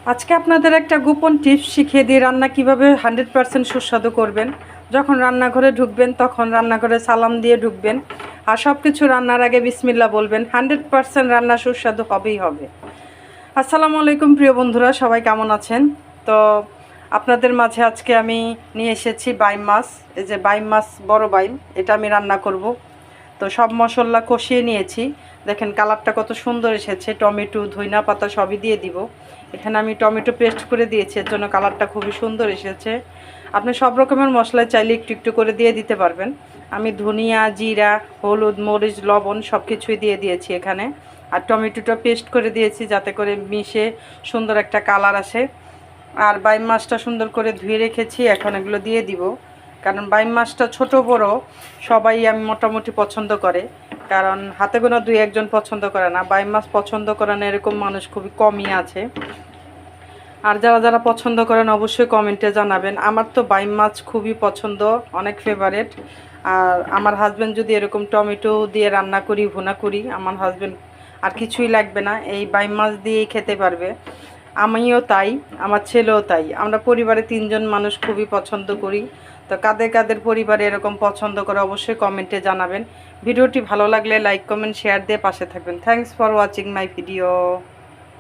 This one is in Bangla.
আজকে আপনাদের একটা গোপন টিপস শিখিয়ে দিই রান্না কিভাবে 100% সুস্বাদু করবেন। যখন রান্নাঘরে ঢুকবেন তখন রান্নাঘরে সালাম দিয়ে ঢুকবেন, আর সব কিছু রান্নার আগে বিসমিল্লাহ বলবেন। 100% রান্না সুস্বাদু হবেই হবে। আসসালামু আলাইকুম প্রিয় বন্ধুরা, সবাই কেমন আছেন? তো আপনাদের মাঝে আজকে আমি নিয়ে এসেছি বাইম মাছ। এই যে বাইম মাছ, বড় বাইম, এটা আমি রান্না করব। তো সব মশলা কষিয়ে নিয়েছি। দেখেন কালারটা কত সুন্দর এসেছে। টমেটো, ধইনা পাতা সবই দিয়ে দিব। এখানে আমি টমেটো পেস্ট করে দিয়েছি, এর জন্য কালারটা খুবই সুন্দর এসেছে। আপনি সব রকমের মশলা চাইলে একটু একটু করে দিয়ে দিতে পারবেন। আমি ধনিয়া, জিরা, হলুদ, মরিচ, লবণ সব কিছুই দিয়ে দিয়েছি এখানে। আর টমেটোটা পেস্ট করে দিয়েছি যাতে করে মিশে সুন্দর একটা কালার আসে। আর বাইম মাছটা সুন্দর করে ধুয়ে রেখেছি, এখন এগুলো দিয়ে দিব। কারণ বাইম মাছটা ছোট বড় সবাই আমি মোটামুটি পছন্দ করে, কারণ হাতে গোনা দুই একজন পছন্দ করে না। বাইম মাছ পছন্দ করে না এরকম মানুষ খুবই কমই আছে। আর যারা যারা পছন্দ করেন অবশ্যই কমেন্টে জানাবেন। আমার তো বাইম মাছ খুবই পছন্দ, অনেক ফেভারেট। আর আমার হাজব্যান্ড যদি এরকম টমেটো দিয়ে রান্না করি, ভুনা করি, আমার হাজব্যান্ড আর কিছুই লাগবে না, এই বাইম মাছ দিয়েই খেতে পারবে। আমিও তাই, আমার ছেলেও তাই। আমরা পরিবারে 3জন মানুষ খুবই পছন্দ করি। তো কাদের কাদের পরিবারে এরকম পছন্দ করে অবশ্যই কমেন্টে জানাবেন। ভিডিওটি ভালো লাগলে লাইক, কমেন্ট, শেয়ার দিয়ে পাশে থাকবেন। Thanks for watching my video.